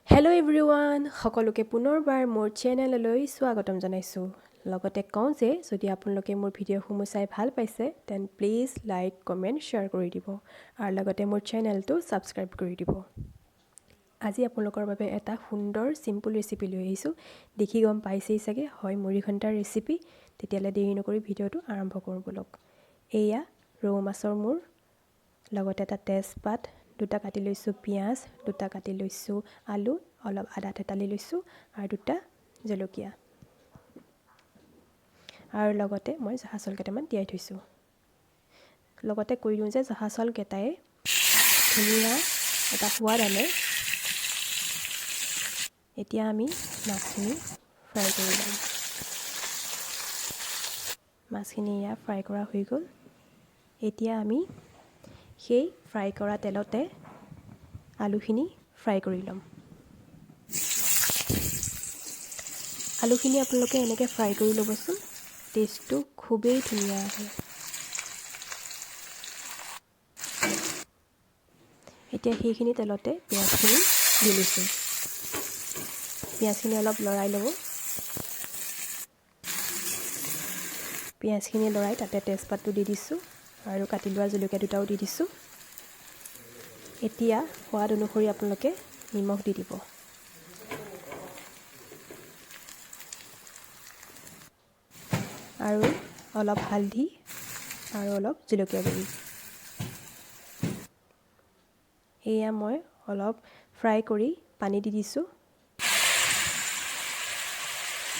Hello' everyone, সকলোকে পুনৰবাৰ মোৰ চেনেললৈ স্বাগতম জনাইছোঁ। লগতে কওঁ যে যদি আপোনালোকে মোৰ ভিডিঅ'সমূহ চাই ভাল পাইছে তেন প্লিজ লাইক, কমেণ্ট, শ্বেয়াৰ কৰি দিব আৰু লগতে মোৰ চেনেলটো ছাবস্ক্ৰাইব কৰি দিব। আজি আপোনালোকৰ বাবে এটা সুন্দৰ চিম্পুল ৰেচিপি লৈ আহিছোঁ। দেখি গম পাইছেই চাগে, হয় মুড়ি ঘণ্টাৰ ৰেচিপি। তেতিয়াহ'লে দেৰি নকৰি ভিডিঅ'টো আৰম্ভ কৰোঁ ব'লক। এয়া ৰৌ মাছৰ মূৰ, লগতে এটা তেজপাত, দুটা কাটি লৈছোঁ পিঁয়াজ, দুটা কাটি লৈছোঁ আলু, অলপ আদা থেতালি লৈছোঁ আৰু দুটা জলকীয়া, আৰু লগতে মই জহা চাউল কেইটামান তিয়াই থৈছোঁ। লগতে কৈ দিওঁ যে জহা চাউলকেইটাই ধুনীয়া এটা সোৱাদ আনে। এতিয়া আমি মাছখিনি ফ্ৰাই কৰি ল'ম। মাছখিনি এয়া ফ্ৰাই কৰা হৈ গ'ল। এতিয়া আমি সেই ফ্ৰাই কৰা তেলতে আলুখিনি ফ্ৰাই কৰি ল'ম। আলুখিনি আপোনালোকে এনেকৈ ফ্ৰাই কৰি ল'বচোন, টেষ্টটো খুবেই ধুনীয়া আহে। এতিয়া সেইখিনি তেলতে পিঁয়াজখিনি দি লৈছোঁ। পিঁয়াজখিনি অলপ লৰাই ল'ব। পিঁয়াজখিনি লৰাই তাতে তেজপাতটো দি দিছোঁ আৰু কাটি লোৱা জলকীয়া দুটাও দি দিছোঁ। এতিয়া সোৱাদ অনুসৰি আপোনালোকে নিমখ দি দিব। আৰু অলপ হালধি আৰু অলপ জলকীয়া গুড়ি। এয়া মই অলপ ফ্ৰাই কৰি পানী দি দিছোঁ।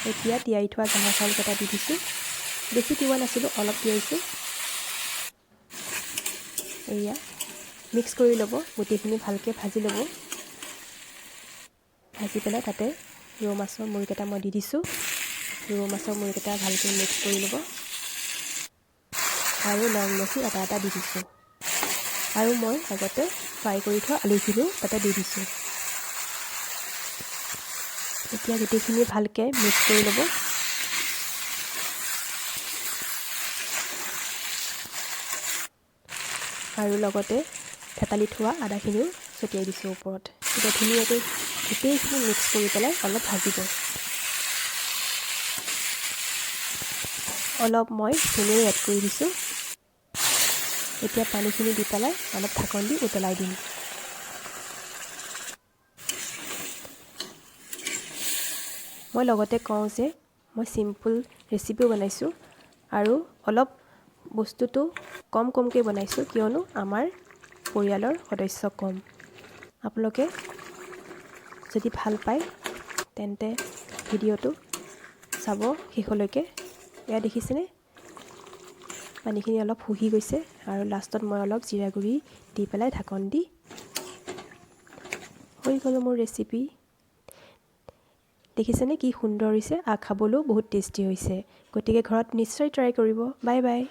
এতিয়া তিয়াই থোৱা জহা চাউলকেইটা দি দিছোঁ। বেছি তিয়াই নাছিলোঁ, অলপ তিয়াইছোঁ। এয়া মিক্স কৰি ল'ব, গোটেইখিনি ভালকৈ ভাজি ল'ব। ভাজি পেলাই তাতে ৰৌ মাছৰ মূৰকেইটা মই দি দিছোঁ। ৰৌ মাছৰ মূৰকেইটা ভালকৈ মিক্স কৰি ল'ব আৰু লং ইলাচি এটা এটা দি দিছোঁ। আৰু মই আগতে ফ্ৰাই কৰি থোৱা আলুখিনিও তাতে দি দিছোঁ। এতিয়া গোটেইখিনি ভালকৈ মিক্স কৰি ল'ব। আৰু লগতে থেতালি থোৱা আদাখিনিও ছটিয়াই দিছোঁ ওপৰত। এতিয়া ধুনীয়াকৈ গোটেইখিনি মিক্স কৰি পেলাই অলপ ভাজিব। অলপ মই চেনি এড কৰি দিছোঁ। এতিয়া পানীখিনি দি পেলাই অলপ ঢাকন দি উতলাই দিম। মই লগতে কওঁ যে মই চিম্পুল ৰেচিপিও বনাইছোঁ আৰু অলপ বস্তুটো কমকৈ বনাইছোঁ, কিয়নো আমাৰ পৰিয়ালৰ সদস্য কম। আপোনালোকে যদি ভাল পায় তেন্তে ভিডিঅ'টো চাব শেষলৈকে। এয়া দেখিছেনে, পানীখিনি অলপ শুহি গৈছে আৰু লাষ্টত মই অলপ জিৰা গুড়ি দি পেলাই ঢাকন দি হৈ গ'ল মোৰ ৰেচিপি। দেখিছেনে কি সুন্দৰ হৈছে, খাবলৈও বহুত টেষ্টি হৈছে। গতিকে ঘৰত নিশ্চয় ট্ৰাই কৰিব। Bye bye.